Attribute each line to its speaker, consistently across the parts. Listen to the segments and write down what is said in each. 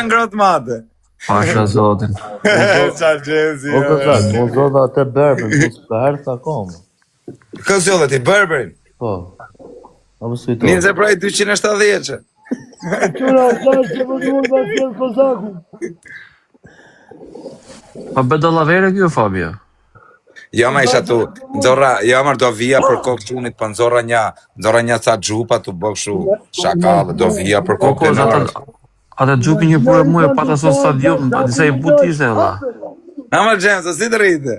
Speaker 1: ngrot mate.
Speaker 2: Pasha zotin.
Speaker 1: Qa gjezi.
Speaker 3: O Kozak, mo zodha atë berbën, po s'ka herë akoma.
Speaker 1: Këzjolla ti, Berberin.
Speaker 3: Po. Apo s'kujto.
Speaker 1: Njerëz praj 270.
Speaker 4: Qura, qash që më duhet nga tjerë Kozaku.
Speaker 2: Pa bedolavere kjo, Fabio?
Speaker 1: Jo ma isha tu, nxorra, jo ma do vija për kokë qunit, pa nxorra një ca gjupa tu bëkshu shakallë, do vija për kokë të nërë.
Speaker 2: Ate gjupi një pure muë, pata son stadion, disa i but ishte e la.
Speaker 1: Ama Gjems, o si të rritë?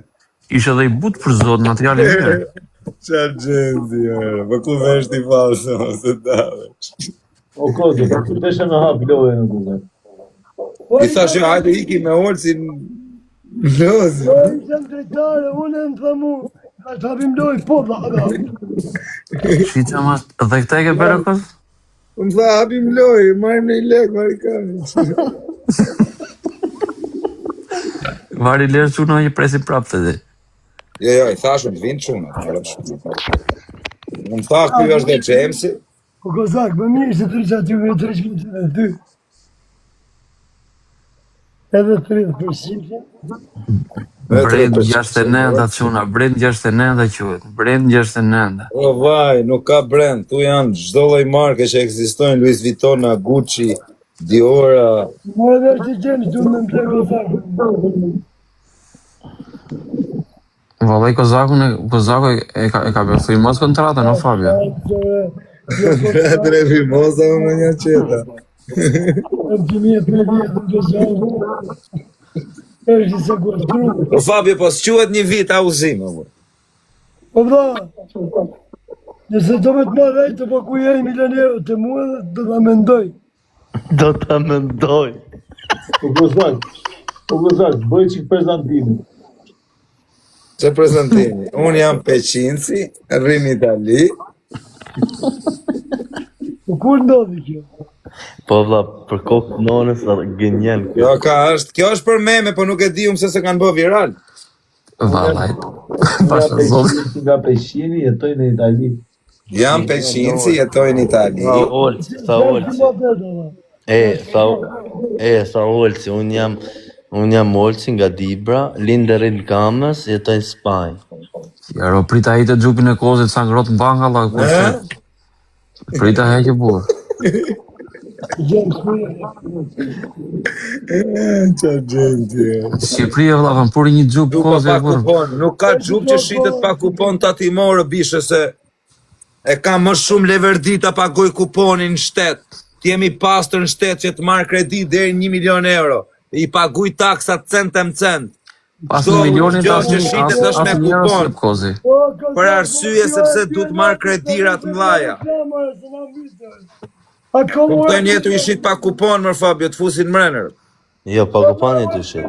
Speaker 2: Ishe dhe i but për zot, materiali mirë.
Speaker 1: Qa Gjemsi, për ku vesh t'i falsë, o se davesh.
Speaker 5: O Kozo, për të deshe me hap loje në Kozo.
Speaker 1: I thash jo, hajde iki me orë si lozi.
Speaker 4: Po ishem drejtare, unë e më thamu, ka të hapim loj, po dhe.
Speaker 2: Shqitja ma, dhe këta e ke bere kës?
Speaker 1: Më tha hapim loj, marim në i lek, marikani.
Speaker 2: Vari lërë që në një presi prapë të dhe.
Speaker 1: Jo, i thash unë të vinë quna. Më tha kjo është dhe Gjemsi.
Speaker 4: Po Kozak, më mirë se 300 e ty. Edhe 30%.
Speaker 2: Brend 69 dhe quna, Brend 69 dhe qëhet, Brend 69.
Speaker 1: O vaj, nuk ka brand, tu janë çdo lloj marke që ekzistojnë, Louis Vuitton, Gucci, Diora.
Speaker 4: Më edhe që gjenë, du me më të Kozaku.
Speaker 2: Vallaj Kozaku e ka firmos kontratën, no Fabio?
Speaker 1: Tre firmosa me një qeta.
Speaker 4: E më gjimi e 3 vjetë në Kozaku. Eshtë se kuaštru.
Speaker 1: O Fabio, po s'quhet një vit auzim, apo?
Speaker 4: Po vda, nëse do me të marrejtë, po ku jeni milionerë të mua, do të mendoj.
Speaker 3: Do ta mendoj.
Speaker 5: O Kozak, bëj qik prezentimin.
Speaker 1: Që prezentimi? Unë jam Peqinci, rrim në Itali.
Speaker 4: Po kur ndodhi kjo?
Speaker 3: Po vlla, për kokë nonës, genial.
Speaker 1: Kjo është për meme, po nuk e di se se kanë bë viral.
Speaker 2: Vallaj. Pasha zot.
Speaker 5: Nga Peshqini jetoj në Itali.
Speaker 1: Jam Peqinci, jetoj në Itali.
Speaker 3: Sa Olci, unë jam Olci nga Dibra, lindër në Kamës, jetoj në Spanjë.
Speaker 2: Jaro, prita hejtë gjupin e kozit, sa ngrot në banka, la, prita hejtë burë.
Speaker 1: Qa gjenti,
Speaker 2: Shqipëria, vëlla, kanë puri një gjup kozit e burë.
Speaker 1: Nuk ka gjup që shitet pa kupon të ati morë, bishe se e ka më shumë leverdita pagoj kuponin në shtet. T'jemi pastër në shtet që të marrë kredit deri 1 milion euro. I paguj taksat cent e më cent.
Speaker 2: Pas 1 milionin të
Speaker 1: që shitet është me kupon.
Speaker 2: Kozi.
Speaker 1: Për arsye sepse du të marrë kredirat mlaja. Kuptojnë jetu i shit pa kupon, mër Fabio, të fusin mrenër.
Speaker 3: Jo, pa kuponi të shit.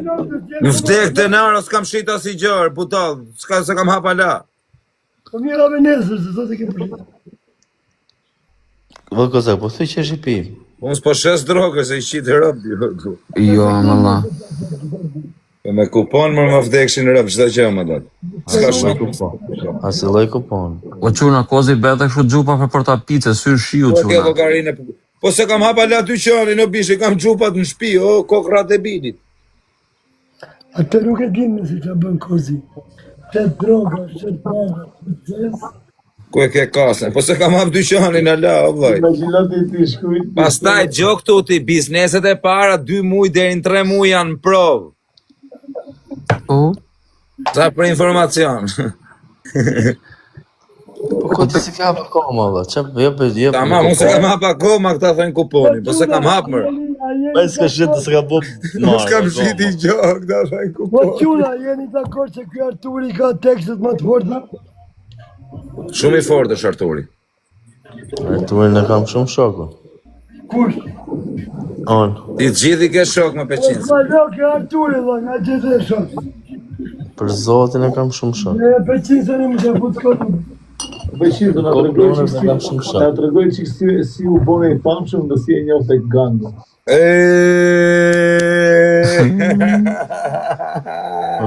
Speaker 1: Në vdek denaro s'kam shit as i gjërë, butall, se kam hapa la.
Speaker 4: Po mira me nesër, se sot e ke përshit.
Speaker 3: Vë Kozak, po thuj që është i pi.
Speaker 1: Unë s'po shes drogë, se i qitë rëbë.
Speaker 2: Jo, më la.
Speaker 1: Me kupon më vdekshin rëbë, qëta që më dalë. S'ka shumë kupon.
Speaker 3: Asi loj kupon.
Speaker 2: O quna, kozi bete kështu gjupa për ta pice, syrë shiu
Speaker 1: Po ke
Speaker 2: quna.
Speaker 1: vokarine. Po se kam hapa la dyqanin, o bishi, kam gjupat në shpi, o kokrat e binit.
Speaker 4: Atë nuk e dinë nësi që bën kozi. Qëtë droga, qëtë para, qëtë
Speaker 1: Ku e ke kasën? Po se kam hap dyqanin, ala, o vaj.
Speaker 5: Imaginate ti shkujt.
Speaker 1: Pastaj gjok tuti, bizneset e para 2 muj deri në 3 muj janë në provë.
Speaker 2: Po?
Speaker 1: Sa për informacion.
Speaker 3: Po ko të si ka hapë koma, vë. Jo,
Speaker 1: Tamam, unë se kam hap akoma këta thënë kuponin, po se kam hap mërë.
Speaker 3: Pa s'ka shit të s'ka bo
Speaker 1: Nuk s'kam shiti gjok, këta thënë
Speaker 4: Po
Speaker 1: kuponin.
Speaker 4: quna, jeni dakord që kjo Arturi ka tekstet më të forta?
Speaker 1: Shumë i fort është Arturi.
Speaker 3: Arturin e kam shumë shoku.
Speaker 4: Kush?
Speaker 3: On.
Speaker 1: Ti të gjithi ke shok më Peqinci.
Speaker 4: Ma lo kjo Arturi, dhe nga gjithë e shok.
Speaker 3: Për zotin e kam shumë shok.
Speaker 4: Ne Peqinci në më që putë kotë.
Speaker 5: Peshqin, të nga tregoj që si u bone i pamshëm dhe si e njohë të gango.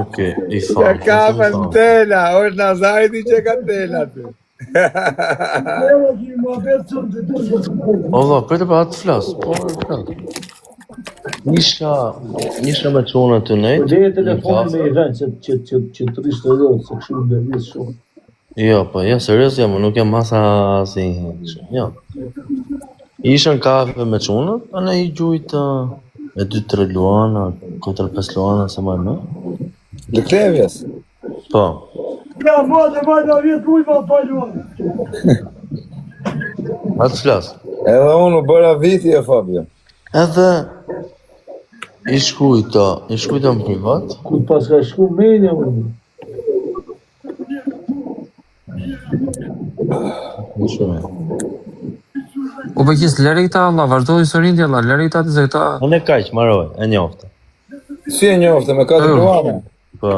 Speaker 3: Okej, i
Speaker 1: Ja
Speaker 3: famë.
Speaker 1: ka për në tela, është Nazariti që ka tela të.
Speaker 4: Evo ki më betë shumë të të shumë.
Speaker 3: O, vë, për të pa atë flasë. Po, flasë. Isha me çuna të nejt.
Speaker 5: Po leje telefonin me i vend që të rishtë të rrë, se kështu në lëviz shumë.
Speaker 3: Jo, po, jo, serios jam, nuk jam masa si jo. Isha në kafe me çunat, anë i gjujta me 2-3 luana, 4-5 luana, se më më.
Speaker 1: Lëktevjes.
Speaker 3: Po.
Speaker 4: Ja, madhe, vajna vjetë ujë ma paluan.
Speaker 3: Atë flas.
Speaker 1: Edhe unë u bëra viti e Fabio.
Speaker 3: Edhe i shkujta në privat.
Speaker 5: Ku pas ka shku menja unë.
Speaker 3: Në shumë.
Speaker 2: U bëqis, lëri këta, Allah, vazhdo historinë ti, Allah, lëri këta të se këta...
Speaker 3: Unë e kaq, maroj, e njofte.
Speaker 1: Si e njofte, me 4 luana?
Speaker 3: Po.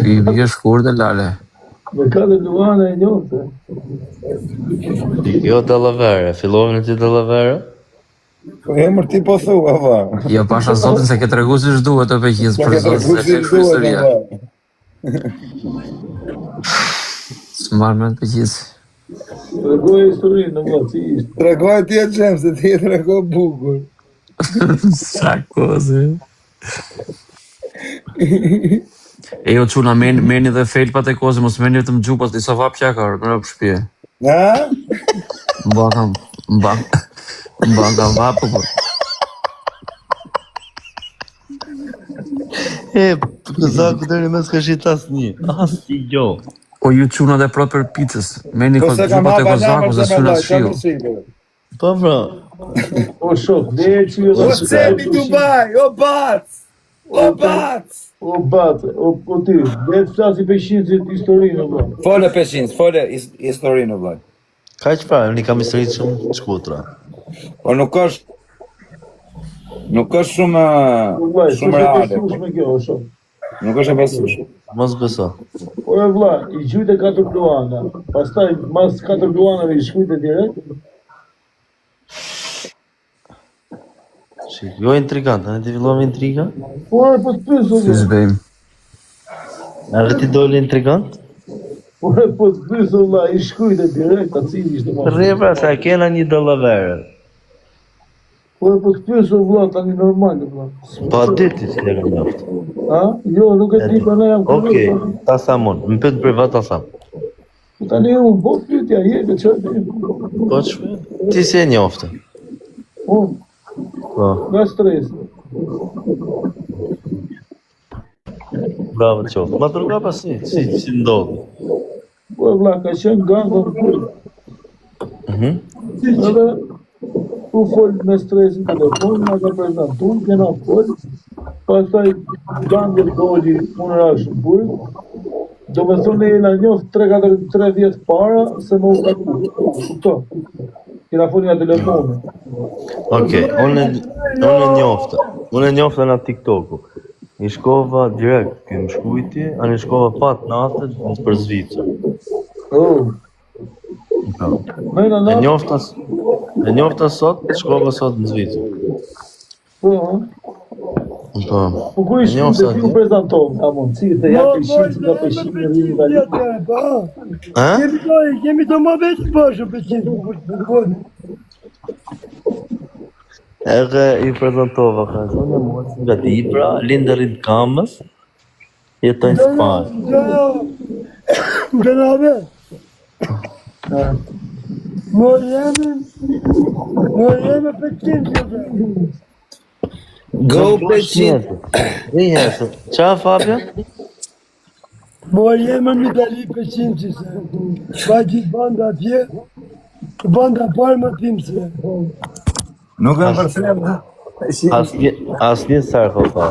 Speaker 2: I bje shkur dhe lale.
Speaker 5: Me 4 luana e njofte.
Speaker 3: Jo dallavere, fillovën ti dallavere?
Speaker 1: Po emër ti po thua, va.
Speaker 2: Jo, pasha zotin se ke tregu si shduhet të bëqis për zotin se ke shku historia. S'marrë me të bëqis.
Speaker 5: Tregoj historinë në vëllë, si ishte.
Speaker 1: Tregoj ti e qemë, se ti e tregoj bukur.
Speaker 2: Sa kozi. E jo quna, meni dhe felpat e kozi, mos meni të më gjupas, disa vap qakar, mërë për shpje.
Speaker 1: Ha?
Speaker 2: Mba kam vapë, kur.
Speaker 3: Zaku deri mes ka shit asnjë. Asnjë jo.
Speaker 2: Po ju quna dhe proper pizzës, meni
Speaker 1: Po
Speaker 2: ko
Speaker 1: se kam
Speaker 2: gjupat e
Speaker 1: hapa
Speaker 2: kozaku,
Speaker 1: namër
Speaker 2: se
Speaker 1: se me
Speaker 2: syna
Speaker 1: laj,
Speaker 2: shiu.
Speaker 1: qamë shikë.
Speaker 3: Po pra.
Speaker 5: O shok, leje që ju
Speaker 1: O cemi Dubai, o bac! O bac!
Speaker 5: O batë, o ty, dhe të flasi për shqinësit historinë, o batë.
Speaker 1: Fole peshin, fole historinë, vllai.
Speaker 3: Kaq pra, unë kam histori shumë shkutra.
Speaker 1: Po nuk është shumë
Speaker 5: Vllai,
Speaker 1: shumë reale.
Speaker 5: shumë me kjo, o shok.
Speaker 1: Nuk është e besueshme.
Speaker 3: Mos beso.
Speaker 5: O e vlla, i gjujte 4 luana, pastaj mas 4 luanave i shkujte direkt.
Speaker 3: Shik, jo intrigant, ne ti fillova intriga?
Speaker 5: Po e po të pysu,
Speaker 2: Si zbejmë.
Speaker 3: A ti doli intrigant?
Speaker 5: po e po të pysu, vlla, i shkujte direkt, a cili ishte ma.
Speaker 3: Rrepra sa kena një dallavere.
Speaker 5: Po e po të pysu, vlla, tani normal, vlla.
Speaker 3: Po aty ti s'e kam njoftë.
Speaker 5: Ha? Jo, nuk e di, për ne jam
Speaker 3: Okej, ta thamon, më pyet privat ta tham.
Speaker 5: Tani unë bo pyetja, jete që e
Speaker 3: Po ç'më? Ti s'e njoftë.
Speaker 5: unë,
Speaker 3: Po,
Speaker 5: nga stres.
Speaker 3: bravo qoftë. Ma dërga pas si ndodh.
Speaker 5: Po e vlla, ka qenë ganga në kujtë. Edhe u fol me stresin telefon, nga ka prezentun, kena fol, pastaj gangër doli, unë rash në bujë, do me thonë e na njoft 3 vjetë para, se më u taku. Kupto, kena fol nga telefoni.
Speaker 3: Okej, unë e njofta në TikToku. I shkova direkt, ky më shkujti, anë i shkova pat natët për Zvicër.
Speaker 5: Oh, mena
Speaker 3: E
Speaker 5: na,
Speaker 3: njofta sot, shkova sot në Zvicër.
Speaker 5: po, ha?
Speaker 3: Po,
Speaker 5: Po ku ishë
Speaker 3: njofta
Speaker 5: të ku prezentovë, ta mund, si të ja peshin, nga peshin në rinë nga
Speaker 3: Ha?
Speaker 4: Kemi të më vetë bashkë për qenë.
Speaker 3: Edhe i prezentova ka zonë e mos nga Dibra, linderit Kamës, jetojnë në Spanjë.
Speaker 4: Gënave, më jemi për qenë.
Speaker 1: Go Peshin.
Speaker 3: Rihet. Qa Fabio?
Speaker 4: Më jemi në dali për qenë që se. Bajti banda atje, banda parë më tim se.
Speaker 1: Nuk e përthrem.
Speaker 3: Asnjë sarko pa.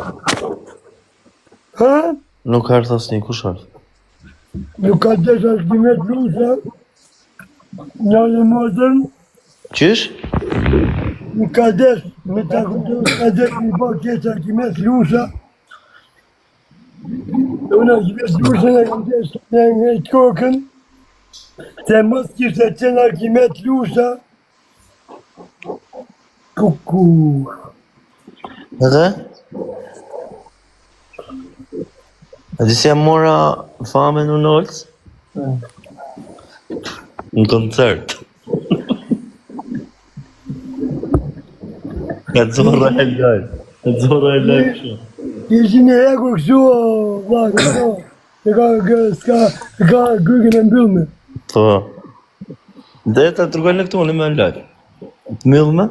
Speaker 4: Ha?
Speaker 3: Nuk ardh asnjë, kush ardh?
Speaker 4: Nuk ka desh arkimet lusa, një në modern,
Speaker 3: Qysh?
Speaker 4: nuk ka desh, me ta këtu, ka desh një po kjetë arkimet lusa. Unë arkimet lusa në kam desh në ngejt kokën, se mos kishte qenë arkimet lusa. Kuku.
Speaker 3: Edhe? A di se mora fame në Nolc? Në koncert. Ka zorra e laj. Ka zorra e laj kështu.
Speaker 4: Ishin e hekur kështu, vllai, ka gërgën e mbyllme.
Speaker 3: Po. Dhe ta tërgojnë në këtu, në me laj. Të mbyllme,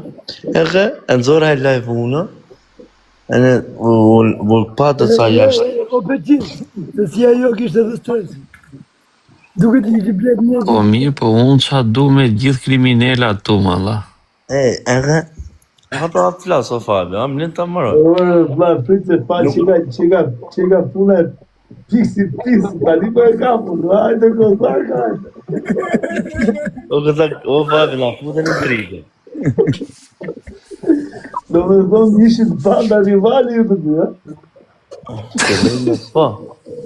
Speaker 3: edhe e zorra e laj vuna, e në patë sa jashtë.
Speaker 4: O Peqin, se si ajo kishte edhe stres. Duket i blet një.
Speaker 2: Po mirë, po unë qa du me gjithë kriminellat tu, malla.
Speaker 3: Edhe, hapa flas o Fabio, am lën ta marrë.
Speaker 5: Vlla, pritë pa çika puna pisi, tani po e kapu, hajde kozar ka.
Speaker 3: O Fabio, na futën në drejtë.
Speaker 5: Do me thonë ishin banda rivali ju të dy, ha?
Speaker 3: Po.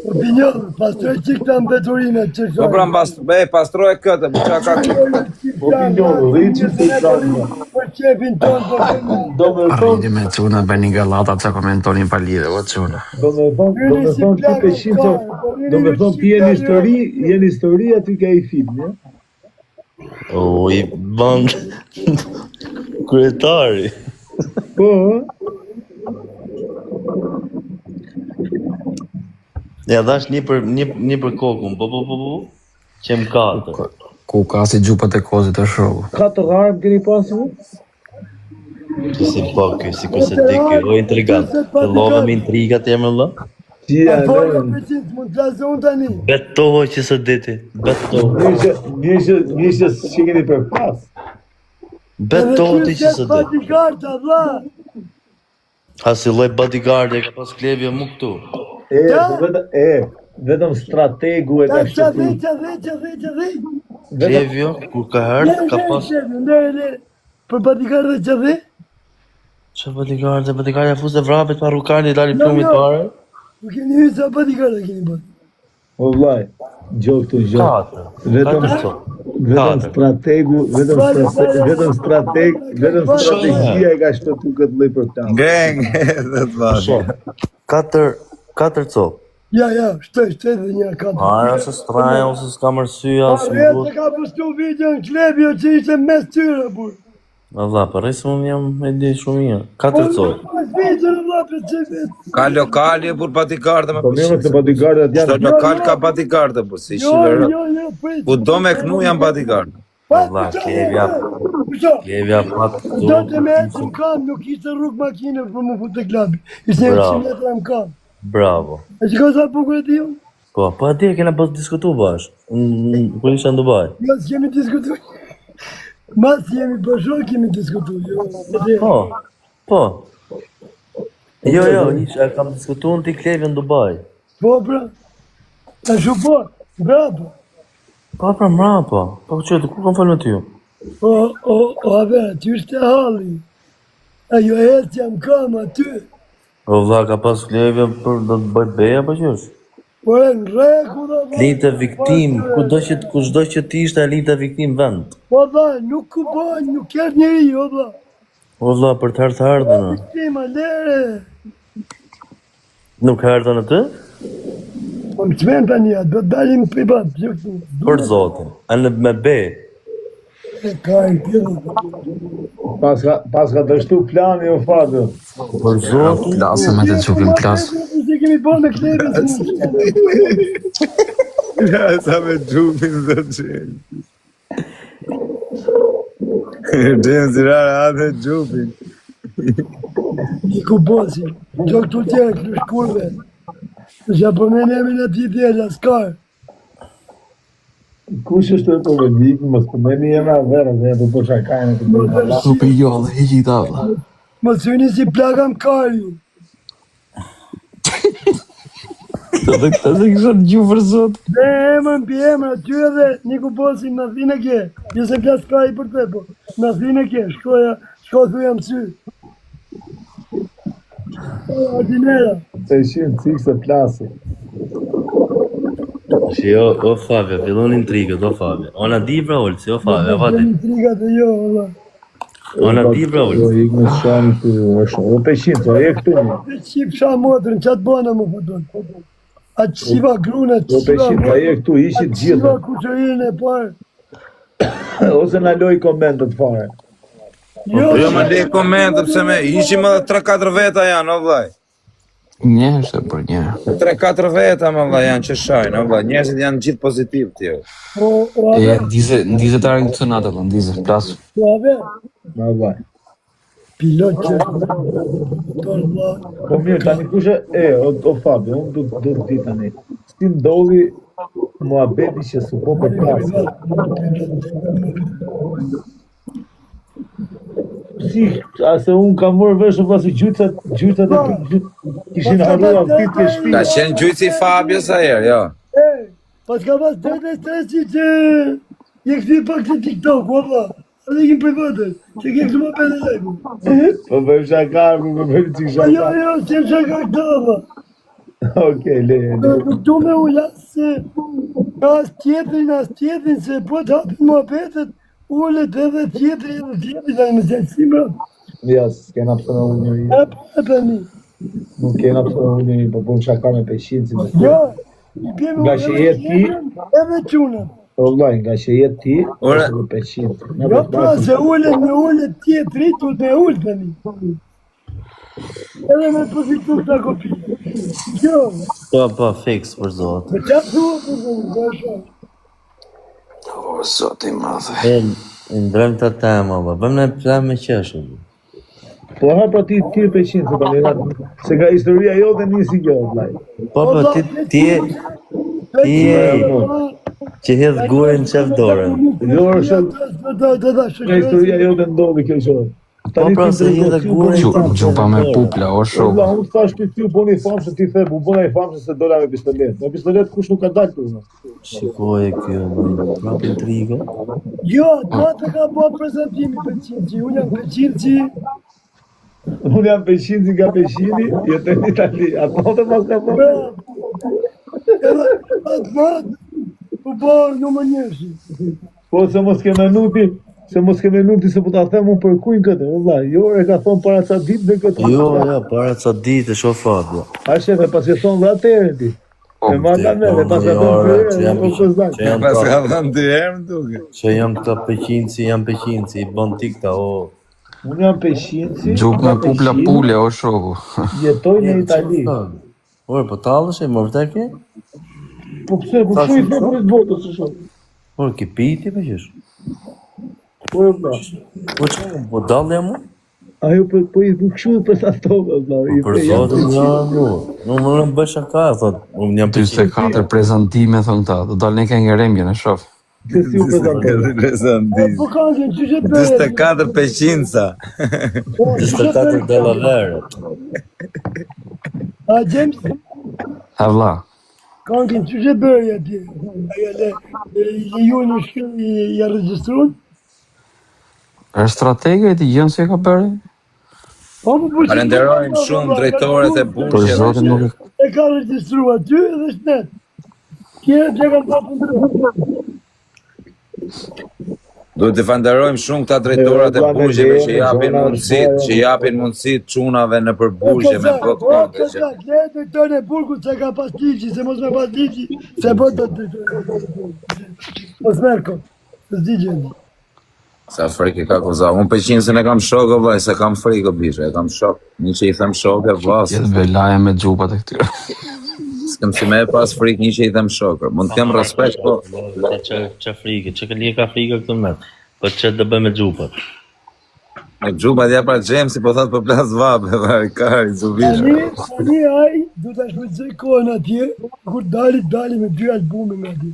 Speaker 4: Opinion, pastroj që këta mbeturinë që
Speaker 1: Po pra pastroj këtë, po çka ka
Speaker 5: Opinion, rriqit të trajnë.
Speaker 4: për qepin tonë,
Speaker 5: Do me thonë,
Speaker 2: Arriti me cuna për një galata që komentonin pa lidhe, o cuna.
Speaker 5: do me thonë ti Peqinco, do me thonë ti jeni histori aty ka i film, ja?
Speaker 3: O, i band kryetari.
Speaker 5: Po,
Speaker 3: Ja dash një për kokun, po. Qem 4.
Speaker 2: Ku ka si gjupët e kozit e shoku.
Speaker 5: 4 armë keni pasur?
Speaker 3: Si po, si këse dikë, o intrigant. Të love me intrigat e më lë?
Speaker 5: Ja,
Speaker 4: po jo Peqin, mund të lasë unë tani.
Speaker 3: Betoho që së diti, betoho.
Speaker 5: Njështë që keni për pas.
Speaker 3: Betoho ti që së diti.
Speaker 4: Bodyguarda, vlla.
Speaker 3: Ha si loj bodyguard e ka pas klevje mu këtu.
Speaker 5: Vetëm strategu e ka shqetu.
Speaker 4: Çave.
Speaker 3: Klevjo, kur ka herë, ka pas...
Speaker 4: Për bodyguarda çave?
Speaker 3: Që bodyguard e fuse vrapet pa rukani, dali plumit pare?
Speaker 4: Nuk keni hyrë sa bodyguarda keni bërë.
Speaker 5: O vlaj, gjo këtu gjo.
Speaker 3: 4.
Speaker 5: Vetëm strategu, vetëm strategia e ka shpëtu këtë lloj për ta.
Speaker 1: Geng, dhe të vash.
Speaker 3: 4 copë.
Speaker 4: Ja, shtoj dhe një katër.
Speaker 3: Ara se straja, ose s'ka mërsya, ose më
Speaker 4: Se
Speaker 3: duhet.
Speaker 4: ka postu video në Klebjo që ishte mes tyre, bur.
Speaker 3: Valla, për rrisë unë jam me di shumë mirë. 4 copë.
Speaker 4: Video në vlla për çeve.
Speaker 1: Ka lokali për bodyguardë me
Speaker 5: Po mirë se bodyguardat
Speaker 1: Çdo
Speaker 5: janë.
Speaker 1: lokal ka bodyguardë, po si
Speaker 4: Jo,
Speaker 1: shiver.
Speaker 4: prit.
Speaker 1: Po do me knu janë bodyguard.
Speaker 3: Valla, Klevja pat
Speaker 4: Do të me ecë në kam, nuk ishte rrugë makine për më fut të klabi. Ishte 100 metra në kam.
Speaker 3: Bravo.
Speaker 4: E që ka sa bukur e ti unë?
Speaker 3: Po atje kena pas diskutu bash. Kur isha në Dubai.
Speaker 4: Jo, s'kemi diskutu. Mas jemi bashkë, kemi diskutu.
Speaker 3: Po. Jo, isha kam diskutu në ti Klevja në Dubai.
Speaker 4: Po, pra. Ta shu po, bravo.
Speaker 3: Pa pra mrapa. Po që ku kam falë me ty?
Speaker 4: O, ave, ty ishte halli. Ajo e jam kam aty.
Speaker 3: O vlla, ka pas Klevja për do të bëj beja pa qësh?
Speaker 4: Po e në rekull,
Speaker 3: Linte viktim, kushdo që ti ishte linte viktim vend.
Speaker 4: Po dha, nuk ku bojnë, nuk kërë njeri, o dha.
Speaker 3: O vlla, për të herë të ardhën.
Speaker 4: Viktima, lere.
Speaker 3: Nuk erdhën atë?
Speaker 4: Po më qmen të një, do të dalim privat.
Speaker 3: Për zotin. Anë me be.
Speaker 4: E ka e tjera.
Speaker 5: Pas ka dështu plani o Fabio.
Speaker 3: Për zotin.
Speaker 2: Plasë me të qupin plasë.
Speaker 4: Se kemi bërë me klebën, se më
Speaker 1: Ja, sa me gjupin dhe qenë. Gjenë si rara atë gjupin.
Speaker 4: një ku bosi, gjo këtu tjera, këtu shkurve. Që për me nemi në ti tjela, s'kar.
Speaker 5: Kush është e povedik, mos të meni jema vera, dhe do po shakajnë të bërë.
Speaker 2: Supi jolle, i gjitha vla.
Speaker 4: Më syni si plakam karju.
Speaker 2: Të kështë gju për zot.
Speaker 4: Dhe emën pi emën, aty edhe një ku bosi në thine ke. Jo se plas kari për te, po. Në thine ke, shko thuja më sy. Ordinera.
Speaker 5: Se ishin cikë se plasi.
Speaker 3: Që jo, o Fabio, fillon intrigët, o Fabio. Ona di pra ullë, si o Fabio, o vati.
Speaker 4: Intrigat e jo, valla.
Speaker 3: Ona di pra
Speaker 5: O
Speaker 3: ullë.
Speaker 5: ik me shani të shumë. O Peqinco, e këtu një.
Speaker 4: Dhe qip sha motrën, qatë bëna më përdojnë. A që shiva gruna,
Speaker 5: O
Speaker 4: që shiva
Speaker 5: Peqinco, e këtu ishit
Speaker 4: që shiva
Speaker 5: gjithë.
Speaker 4: kuqërinë e parë.
Speaker 5: Ose na loj komentet fare.
Speaker 1: Jo më le komente pse me ishim edhe 3-4 veta janë, o vllai.
Speaker 2: Një është për një.
Speaker 1: 3-4 veta më vllai janë që shajnë, o vllai. Njerëzit janë gjithë pozitiv ti.
Speaker 2: E ndize ta rinj të natë, ndize plas.
Speaker 5: Ma vllai.
Speaker 4: Pilot që
Speaker 5: Po mirë, tani kushe, o Fabio, unë du të di tani, si ndodhi muhabeti që s'u për pasë? Si, ase unë kam mërë veshë pasi gjyçat kishin harruar fit të shpi.
Speaker 1: Ka qenë gjyçi Fabios ajer, jo.
Speaker 4: pas ka pas të dhe stresi që je këthi pak të TikTok, opa. Edhe kim për vëtër, që ke këtu më për dhe lejku.
Speaker 5: Po bëjmë shakar, po bëjmë që shakar.
Speaker 4: Jo, që shakar këta, opa.
Speaker 5: Okej, leje.
Speaker 4: Këtu me u lasë se as tjetrin, se po të hapin më petet, ullet edhe tjetrin, da i më zetë si më.
Speaker 5: Ja, s'kena pësë në unë njëri.
Speaker 4: E për një.
Speaker 5: Nuk kena pësë në unë njëri, po bëjmë shakar me peshin, si me
Speaker 4: Jo, i bjemi
Speaker 5: nga që jetë ti,
Speaker 4: edhe qunën.
Speaker 5: o vllai, nga që jetë ti,
Speaker 1: Ore.
Speaker 5: ose me peshin.
Speaker 4: Jo, pra, se ullet tjetri, tu të ullë për një. Edhe me përfitu këta kopi. Jo,
Speaker 3: Pa, fix për zotë.
Speaker 4: me qa thua për zonë,
Speaker 2: O, zoti madhe.
Speaker 3: Ndrojmë të tema, bëjmë në plan me qeshë.
Speaker 5: Po ha pra ti peshin, se tani se nga historia jote nisi kjo, vllai.
Speaker 3: Po, ti që hedh gurin qef dorën.
Speaker 5: Jo, është nga historia jote ndodhi kjo gjë.
Speaker 3: Po, pra, se hedh gurin.
Speaker 2: Gjupa me pupla, o shok.
Speaker 5: Vlla, unë thash ti ty buni famshëm, ti the bu bona i famshëm se dola me pistolet. Me pistolet kush nuk ka dalë këtu.
Speaker 3: Shikoj kjo, prap intriga.
Speaker 4: Jo, do të ka po prezentimi për qinci, unë jam për qinci.
Speaker 5: Unë jam peshini nga peshini, jetë në Itali. Ato të pas ka po.
Speaker 4: Edhe atë natë, po në më njërshi.
Speaker 5: Po se mos ke menuti se po ta them unë për kujnë këtë, vëllai. Jo, e ka thonë para ca ditë në këtë.
Speaker 3: Jo, para ca ditë, shoh Fabio.
Speaker 5: A shefe, pas e thonë dhe atëherë ti. E marrë me, dhe pas e thonë
Speaker 1: Pas ka dhënë 2 herë më duke.
Speaker 3: Që jam këta peqinci, i bën ti këta, o.
Speaker 5: Unë jam peshinci.
Speaker 2: Gjup me pupla pule, o shoku.
Speaker 5: Jetoj në Itali.
Speaker 3: Ore, po talësh e më vërtet ke?
Speaker 5: Po pse, po shu i thonë botës së shumë.
Speaker 3: Ore, ki piti për qësh?
Speaker 5: Po e vla.
Speaker 3: Po që, po dalë jam mu?
Speaker 5: Ajo po i bukshu për sa tokë, vla.
Speaker 3: Për zotin jam mu. Nuk më në bësh shaka, thot. Unë jam peqinci.
Speaker 2: 24 prezantime, thonë ta. Do dalë ne ke nga rembje në shof.
Speaker 5: Se si u prezantojë.
Speaker 4: Po kanë që që bërë.
Speaker 1: 24 peqinca.
Speaker 3: 24 $.
Speaker 4: A James,
Speaker 2: Ha vlla.
Speaker 4: kanë që që bërë atje. Aja le ju në shkëll i registruan.
Speaker 2: Është stratege ti gjën se ka bërë?
Speaker 1: Falenderojmë shumë drejtorët e
Speaker 2: Për
Speaker 1: burgjeve.
Speaker 2: zotin nuk e
Speaker 4: E ka registrua ty edhe shnet. Kjerë që kanë pa përndërë.
Speaker 1: Duhet të falenderojmë shumë këta drejtorat e burgjeve që japin mundësit çunave në për burgje me plot konte.
Speaker 4: Le drejtorën e burgut se ka pas ligji, se mos me pas ligji, se po të mos merko. Të zdigjen.
Speaker 1: Sa frikë ka koza. Unë peqin se ne kam shok, o vllai, se kam frikë bishe, e kam shok. Një që i them shok e vlas.
Speaker 2: jetë velaja me gjupat e këtyre.
Speaker 1: S'kam si me pas frikë një që i them shok. Mund të kem respekt, po
Speaker 3: Që frike, që këllje ka frike këtë me. Po që të bëj me gjupat.
Speaker 1: me gjupat ja pra Gjemsi po thot për plas vape, kari, zuvish.
Speaker 4: Tani ai du ta shfrytëzoj kohën atje, kur dali me 2 albume me atje.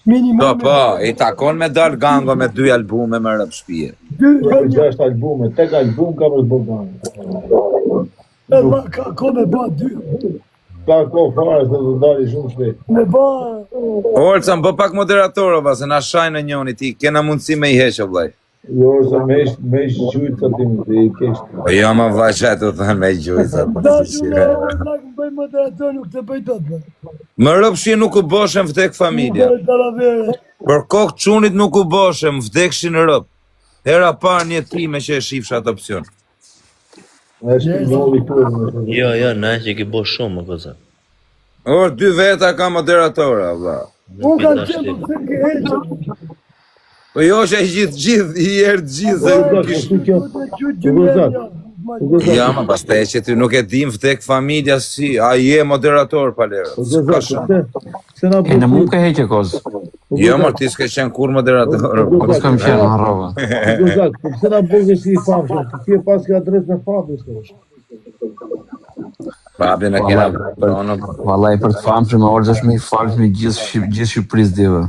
Speaker 4: Minimum.
Speaker 1: Po, i takon me dal gango me 2 albume me rëp shpije.
Speaker 5: 6 albume, 8 album ka për Bogdan.
Speaker 4: Ka me ba 2.
Speaker 5: Ka ko fare se do dali shumë shpejt.
Speaker 4: Me ba...
Speaker 1: Orca, më bë pak moderatorova, se na shajnë në njoni ti, kena mundësi me i heqë, vllai.
Speaker 5: Jo, se me ish gjujtë të tim, dhe i keshtë.
Speaker 1: Po jo më vllai që të thënë me gjujtë.
Speaker 4: Da shumë, në bëj moderator, nuk të bëj të të.
Speaker 1: Më rëp shie nuk u boshem vdek familja. Për kokë çunit nuk u boshem, vdekshin rëp. Hera parë një time që e shifsha atë opcion.
Speaker 5: Është njëri këtu.
Speaker 3: Jo, na që ki bo shumë, më kësa.
Speaker 1: Or, 2 veta ka moderatora, vlla.
Speaker 4: Unë kanë qenë për të ke heqë.
Speaker 1: Po jo që i gjithë, i erë gjithë, se
Speaker 5: Po,
Speaker 1: kish...
Speaker 5: kështu kjo.
Speaker 1: Ja, ma pastaj që ty nuk e dim vdek familja si, a je moderator, Palero.
Speaker 5: Se na
Speaker 2: E në mund ka heqe kozë.
Speaker 1: Jo, mor, ti s'ke qenë kur moderator.
Speaker 2: Kozë kam qenë harrova.
Speaker 5: Gozak, po pse na bëge si i famshëm? Ti e pas ke adresë në Fabio.
Speaker 1: Papi në kena tono.
Speaker 2: Vallai për të famshëm, orë është me i falshëm i gjithë Shqipërisë dive.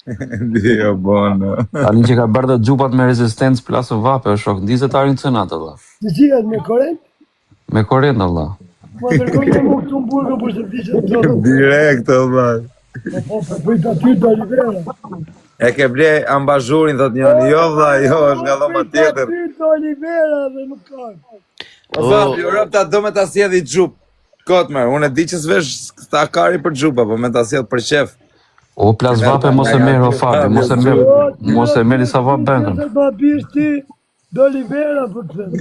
Speaker 1: Jo, bono.
Speaker 2: Tani që ka bërë dhe gjupat me rezistencë plasë vape, o shok, ndizet arin të natë, Allah.
Speaker 4: Të cilat me korent?
Speaker 2: Me korent, Allah.
Speaker 4: Ma tërkoj në mu këtu në burgë për se të të të
Speaker 1: Direkt, Allah.
Speaker 4: Po, për aty të Olivera.
Speaker 1: E ke ble ambazhurin, thot njëni, jo vlla, jo, është nga dhoma tjetër.
Speaker 4: Aty të Olivera dhe nuk ka.
Speaker 1: O Fabio, rëpta do me ta sjellë i xhup. Kotmer, unë e di që s'vesh ta kari për xhupa, po me ta sjell për qef.
Speaker 2: O plas vape mos e merë, o Fabi, mos e merë sa vape bëngën.
Speaker 4: Se ma bish ti do Olivera për të thënë.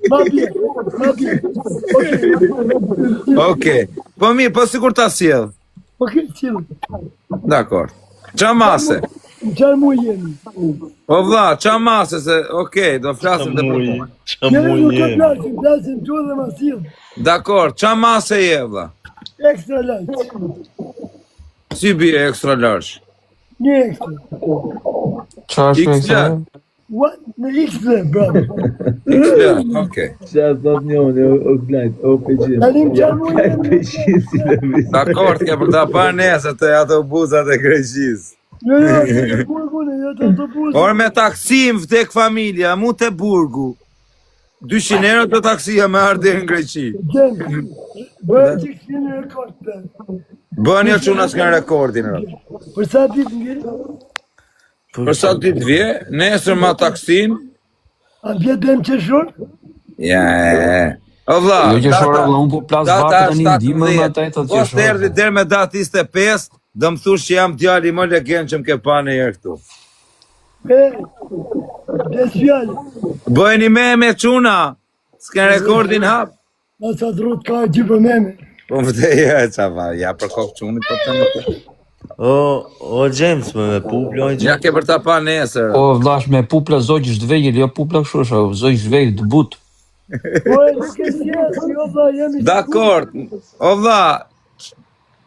Speaker 4: Ma bje.
Speaker 1: Okej. Po mirë, po sikur ta sjell.
Speaker 4: Okej, qilë.
Speaker 1: Dakor. Qa mase?
Speaker 4: Në qarë mu jemi?
Speaker 1: Po vlla, qa mase se, okej, do flasim të për.
Speaker 4: Kjeri nuk të plasin tu dhe ma silë.
Speaker 1: Dakor, qa mase je vlla?
Speaker 4: Ekstra large.
Speaker 1: Si bie extra large?
Speaker 4: Një ekstra.
Speaker 2: Qa është me
Speaker 1: XL.
Speaker 2: kësa?
Speaker 4: What? Në ekstra, bravo.
Speaker 1: XL, okej.
Speaker 5: Qa thot njëni, o blajt, o peqin.
Speaker 4: Tanim qarë mu jemi?
Speaker 5: Peqin si në visë.
Speaker 1: Dakor, t'ke për ta parë nesër të autobusat e Greqisë.
Speaker 4: Jo, të burgune, jo të autobusë.
Speaker 1: Por me taksim vdek familja, mu të burgu. 200 euro të taksia me ardhe në Greqi.
Speaker 4: Gjenë. Bërë që kësini rekord të.
Speaker 1: Bëni o quna s'kan rekordin.
Speaker 4: Për sa ditë ngeri?
Speaker 1: Për sa ditë vje, nesër ma taksin.
Speaker 4: A vjetë dhe më qeshur?
Speaker 1: Ja, o vlla.
Speaker 2: Jo që shorë, valla, unë po plas vape të një ndimë me ata e të që
Speaker 1: Post erdi
Speaker 2: shorë.
Speaker 1: der me datë 25, do më thush që jam djali më legend që më ke pa në herë këtu.
Speaker 4: Des fjallë.
Speaker 1: Bëjni me quna, s'ken rekordin hap.
Speaker 4: A sa të rrët ka e gjipë meme.
Speaker 1: Po më të qava, ja për kokë qunit, po të më.
Speaker 3: O James me puplo i
Speaker 1: Ja ke për ta pa nesër.
Speaker 2: O vlash me pupla zogj zhvejl, jo pupla kështu, zogj zhvejl të but.
Speaker 4: Po e nuk e sjesë, jo dha jemi...
Speaker 1: Dakor, o vlla,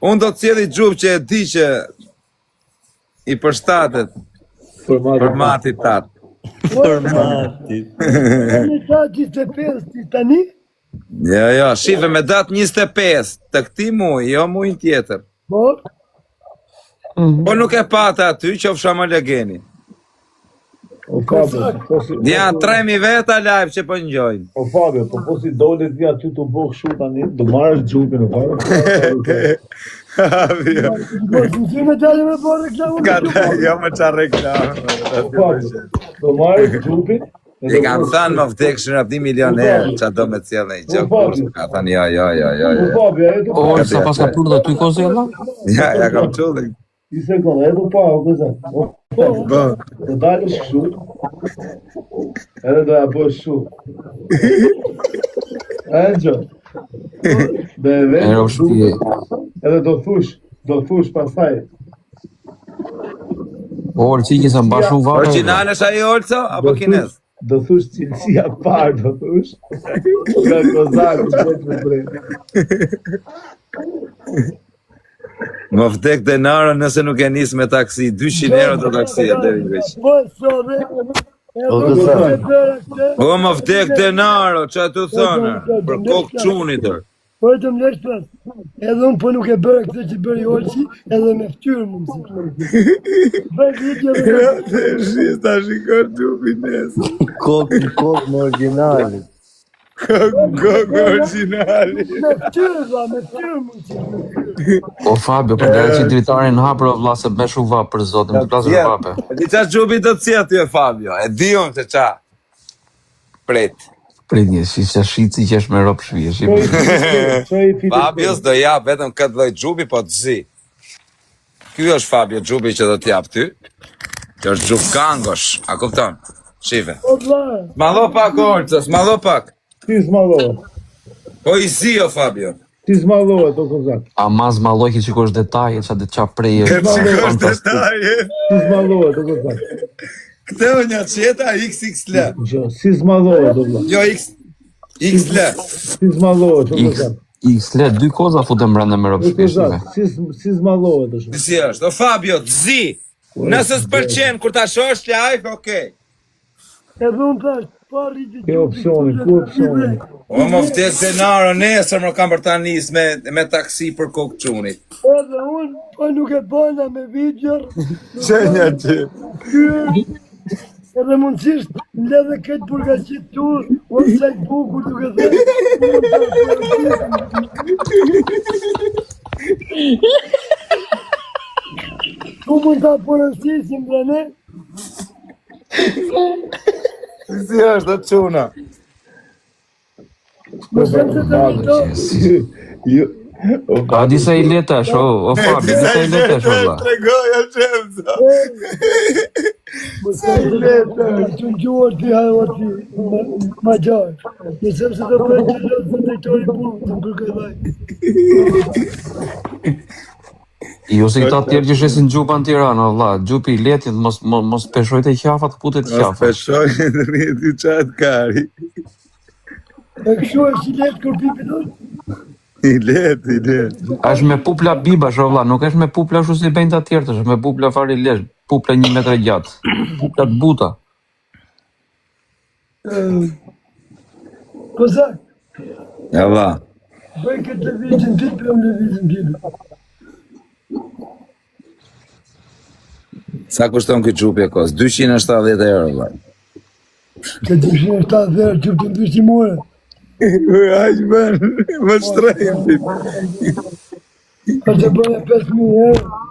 Speaker 1: unë do të cjeli gjupë që e di që i përshtatet për matit tatë.
Speaker 3: për matit.
Speaker 4: Në ta 25 ti tani?
Speaker 1: Jo, shive me datë 25, të këti muj, jo mujnë tjetër.
Speaker 4: Po?
Speaker 1: Po nuk e pata aty, që ofsha më legeni.
Speaker 5: O Fabio,
Speaker 1: Janë 3.000 veta live që po njojnë.
Speaker 5: O Fabio, po si dole ti aty të bëhë shu tani, do marrësh gjupin o Fabio.
Speaker 4: Po si me dalë me po reklamu?
Speaker 1: Jo më qa reklamë.
Speaker 5: Fabio, do marrësh gjupin.
Speaker 1: I kam thënë më vdek shërap 10 milioner, që do me cjellë në i gjokë. Ka thënë, jo.
Speaker 5: O Fabio, e do
Speaker 2: O, sa pas ka plurë dhe tu i kozë e la?
Speaker 1: Ja kam qulli.
Speaker 5: I sekund, e do pa, o këzat.
Speaker 1: Po,
Speaker 5: Do dalësh shu, edhe do ja bësh shu. Angjo, dhe e
Speaker 2: E
Speaker 5: vesh
Speaker 2: rosh
Speaker 5: shu,
Speaker 2: ti.
Speaker 5: edhe do thush pastaj.
Speaker 2: O, që i sa mbashu vape.
Speaker 1: original është ajo Olco, apo kines?
Speaker 5: Do thush cilësia parë, do thush. Nga kozak, vetë me drejtë.
Speaker 1: Më vdek denaro nëse nuk e nis me taksi, 200 euro të taksia deri në Greqi.
Speaker 4: Po, sove.
Speaker 3: O, kësa.
Speaker 1: O, më vdek denaro, që të thënë, për kokë qunitër.
Speaker 4: Po e të më lesh pas. Edhe unë po nuk e bërë këtë që bërë i Olqi, edhe me ftyrë më mësi. Bërë këtë që dhe...
Speaker 1: Ta shikon gjupin nesë.
Speaker 3: Kokë më originalit.
Speaker 1: Kokë originali.
Speaker 4: Me ftyrë, me ftyrë më mësi.
Speaker 2: O, Fabio, për dhe që dritarin hapër o vla se me shu vape për zotin, të plasë vape.
Speaker 1: E di qa gjupi të cia ty e Fabio, e di unë se qa. Pret.
Speaker 2: Prit një, që shqici që është me ropë shvije.
Speaker 1: Fabios do jap vetëm këtë lloj gjupi, po të zi. Ky është Fabio gjupi që do t'jap ty. Që është gjup kangosh, a kupton? Shive.
Speaker 4: O, vla.
Speaker 1: Smallo pak Olco, smallo pak.
Speaker 5: Ti s'mallo.
Speaker 1: Po i zi o Fabio.
Speaker 5: Si zmallohet, o kozak.
Speaker 2: A ma zmalloj që qikosh detaje, qa prej është
Speaker 1: Shikosh
Speaker 2: fantastik.
Speaker 1: detaje.
Speaker 5: Si zmallohet, o kozak.
Speaker 1: Këtë o një qeta XXL.
Speaker 5: Si zmallohet, o kozak.
Speaker 1: Jo XL.
Speaker 5: Si zmallohet, o kozak.
Speaker 2: X-le, 2 koza futem brenda me ropë
Speaker 5: O kozak,
Speaker 2: shpeshtive.
Speaker 5: si zmallohet, o shumë.
Speaker 1: Si është? O Fabio, zi. Nëse s'pëlqen kur ta shosh live, okej.
Speaker 4: Edhe unë thash, pa rriti
Speaker 5: Ke opsionin, ku opsionin?
Speaker 1: O më vdes denaro nesër më kam për ta nis me taksi për kokë çunit.
Speaker 4: Edhe unë, pa nuk e bana me vigjer.
Speaker 1: Qenja që.
Speaker 4: Edhe mundësisht, ndedhe këtë përgacit tur, unë saj buku duke dhe. Ku mund ta porosisim dhe ne?
Speaker 1: Si është dhe çuna?
Speaker 4: Më sem se të vito.
Speaker 5: Jo.
Speaker 2: A disa i letash, o Fabi, disa i letash, o vlla.
Speaker 1: Tregoja çemza.
Speaker 4: Më sem se të gjuar ti hajë ti, ma gjarë. Më sem se të bëjë që lëtë të dektori burë, të më kërkëdaj.
Speaker 2: Jo se këta tjerë që shesin gjupa në Tiranë, o vlla, gjupi i letit, mos peshoj të qafat, putet të qafat.
Speaker 1: Peshoj në rriti qatë kari.
Speaker 4: E kështu e si letë kërpipi të?
Speaker 1: I let.
Speaker 2: Është me pupla bibash, o vlla, nuk është me pupla shu si bëjnë të tjerë, është me pupla fari lesh, pupla 1 metër gjatë, pupla të buta.
Speaker 4: Kozak,
Speaker 1: Ja vlla.
Speaker 4: bëj këtë lëvizin ti për më lëvizin ti.
Speaker 1: Sa kushton këtë gjupi e kos? 270 euro, vlla.
Speaker 4: Këtë 270 euro që të ndryshimore.
Speaker 1: Aq bën, më shtrejti.
Speaker 4: Ka që bëjë 5.000 euro.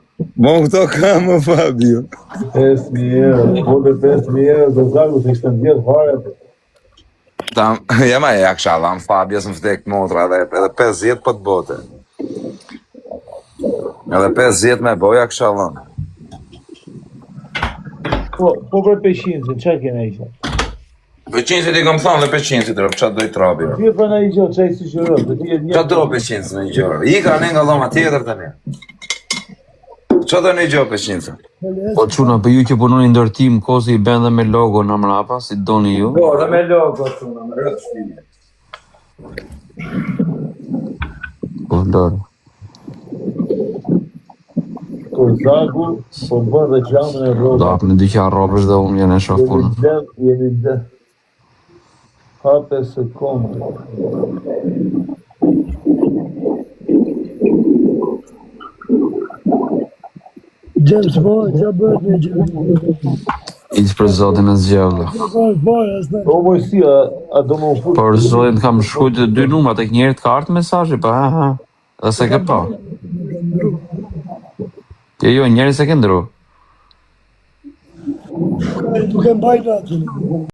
Speaker 1: Mo këto kam, o Fabio.
Speaker 5: 5.000 euro, po dhe 5.000 euro, do zaku se ishte në 10 fare.
Speaker 1: Ja ma ja kësha dha në Fabio së më vdek motra edhe 50 për të bote. Edhe 50 me boja kësha dha.
Speaker 5: Po për peshinësin, që kena isha?
Speaker 1: Peqinësit i kam thonë dhe peqinësit rëpë, qatë dojtë trabi.
Speaker 5: Ti e për në i gjotë, që i si shërëm,
Speaker 1: Qatë do peqinësit në një gjërë? I ka një nga dhoma tjetër të një. Qatë do një gjërë peqinësit?
Speaker 2: Po çuna, për ju që punoni ndërtim, kozi i bën dhe me logo në mrapa, si doni ju.
Speaker 1: Po, dhe me logo, çuna, me rëtë shpinje.
Speaker 2: Po lorë.
Speaker 5: Korzaku, po bën reklamën e
Speaker 2: Do
Speaker 5: rrobë.
Speaker 2: hapë në dyqan rrobësh dhe unë jene shoh punën.
Speaker 5: Jeni dhe. Hape se komë.
Speaker 4: James Bond, që bëhet një gjë.
Speaker 2: Iq për zotin e zgjavla.
Speaker 5: O mojësi, a do më futë?
Speaker 2: Por zotin kam shkujt 2 numra, tek njerit ka ardhur mesazhi, pa ha. Dhe se ke pa. Jo, njeri se ke ndru.
Speaker 4: Duke mbajtë atë.